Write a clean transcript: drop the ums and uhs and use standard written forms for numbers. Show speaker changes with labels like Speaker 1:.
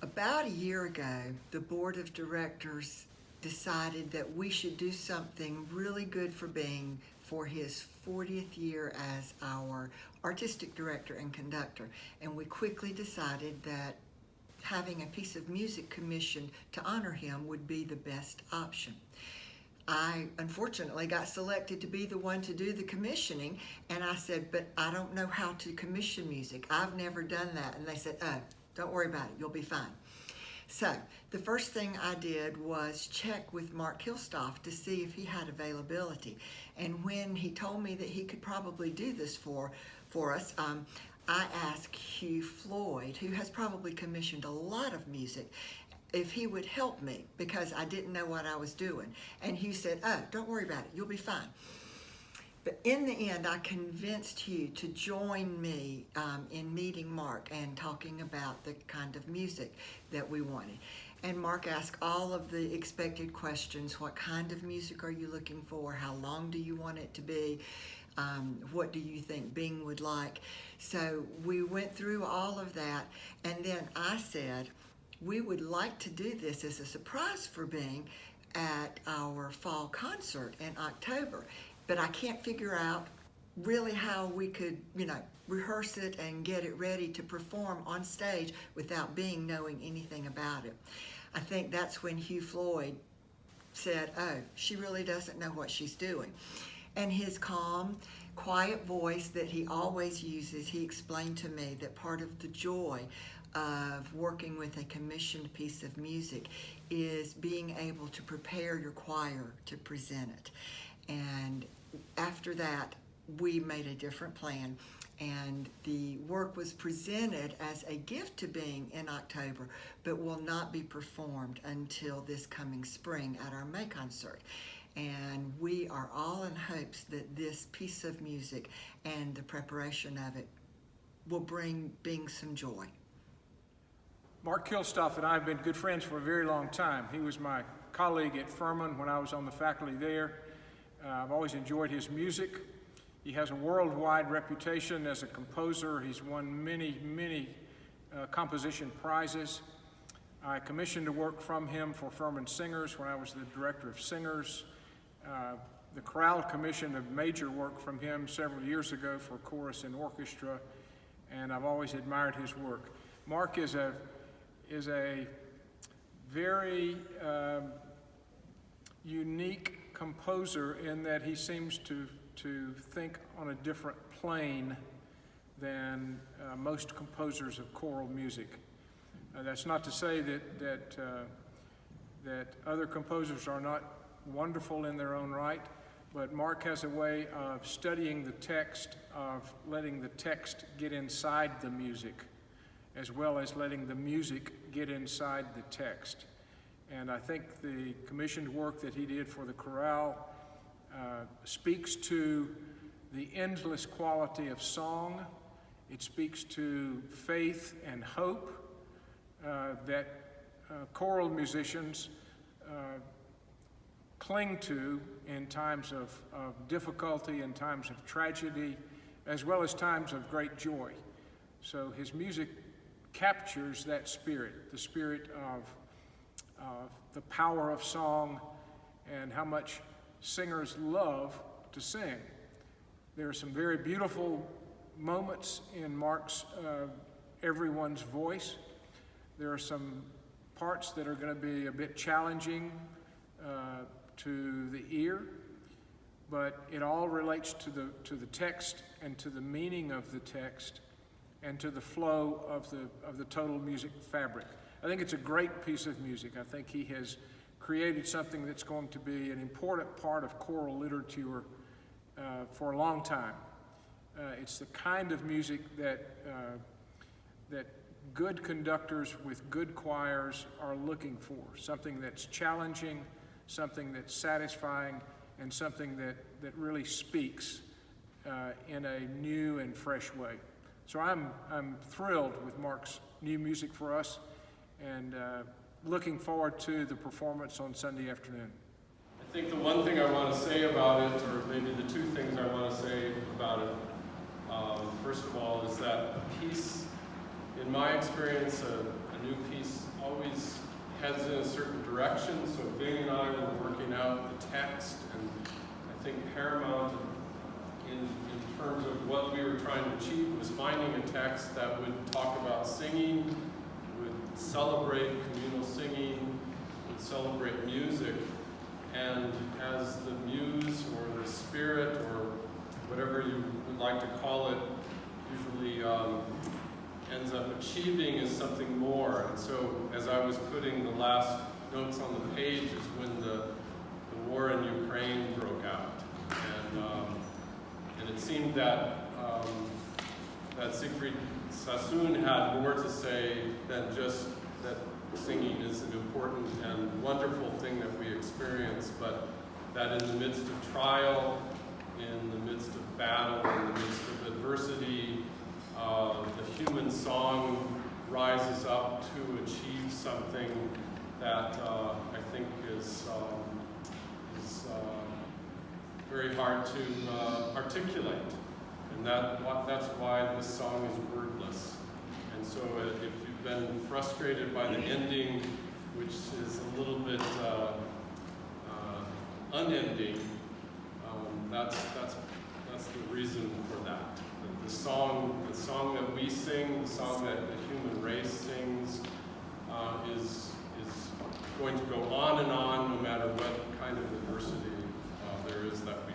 Speaker 1: About a year ago, the board of directors decided that we should do something really good for Bing for his 40th year as our artistic director and conductor. And we quickly decided that having a piece of music commissioned to honor him would be the best option. I unfortunately got selected to be the one to do the commissioning, and I said, but I don't know how to commission music. I've never done that. And they said, oh, don't worry about it, you'll be fine. So the first thing I did was check with Mark Kilstofte to see if he had availability. And when he told me that he could probably do this for us, I asked Hugh Floyd, who has probably commissioned a lot of music, if he would help me because I didn't know what I was doing. And Hugh said, oh, don't worry about it, you'll be fine. But in the end, I convinced Hugh to join me in meeting Mark and talking about the kind of music that we wanted. And Mark asked all of the expected questions. What kind of music are you looking for? How long do you want it to be? What do you think Bing would like? So we went through all of that, and then I said, we would like to do this as a surprise for Bing at our fall concert in October. But I can't figure out really how we could, rehearse it and get it ready to perform on stage without Bing knowing anything about it. I think that's when Hugh Floyd said, oh, she really doesn't know what she's doing. And his calm, quiet voice that he always uses, he explained to me that part of the joy of working with a commissioned piece of music is being able to prepare your choir to present it. And after that, we made a different plan, and the work was presented as a gift to Bing in October, but will not be performed until this coming spring at our May concert. And we are all in hopes that this piece of music and the preparation of it will bring Bing some joy.
Speaker 2: Mark Kilstofte and I have been good friends for a very long time. He was my colleague at Furman when I was on the faculty there. I've always enjoyed his music. He has a worldwide reputation as a composer. He's won many composition prizes. I commissioned a work from him for Furman Singers when I was the director of singers. The Chorale commissioned a major work from him several years ago for chorus and orchestra, and I've always admired his work. Mark is a very unique composer in that he seems to think on a different plane than most composers of choral music. That's not to say that other composers are not wonderful in their own right, but Mark has a way of studying the text, of letting the text get inside the music, as well as letting the music get inside the text. And I think the commissioned work that he did for the chorale speaks to the endless quality of song. It speaks to faith and hope that choral musicians cling to in times of difficulty, in times of tragedy, as well as times of great joy. So his music captures that spirit, the spirit of the power of song and how much singers love to sing. There are some very beautiful moments in Mark's Everyone's Voice. There are some parts that are going to be a bit challenging to the ear, but it all relates to the text and to the meaning of the text and to the flow of the total music fabric. I think it's a great piece of music. I think he has created something that's going to be an important part of choral literature for a long time. It's the kind of music that good conductors with good choirs are looking for, something that's challenging, something that's satisfying, and something that really speaks in a new and fresh way. So I'm thrilled with Mark's new music for us, and looking forward to the performance on Sunday afternoon.
Speaker 3: I think the one thing I want to say about it, or maybe the two things I want to say about it, first of all, is that a piece, in my experience, a new piece always heads in a certain direction. So Bing and I were working out the text, and I think paramount in terms of what we were trying to achieve was finding a text that would talk about singing, would celebrate communal singing, would celebrate music, and as the muse or the spirit or whatever you would like to call it usually ends up achieving is something more. And so as I was putting the last notes on the page is when the war in Ukraine broke out. And it seemed that that Siegfried Sassoon had more to say than just that singing is an important and wonderful thing that we experience, but that in the midst of trial, in the midst of battle, in the midst of adversity, the human song rises up to achieve something that I think is very hard to articulate. And that's why this song is wordless. And so if you've been frustrated by the ending, which is a little bit unending, that's the reason for that. The song that we sing, the song that the human race sings, is going to go on and on, no matter what kind of adversity there is that we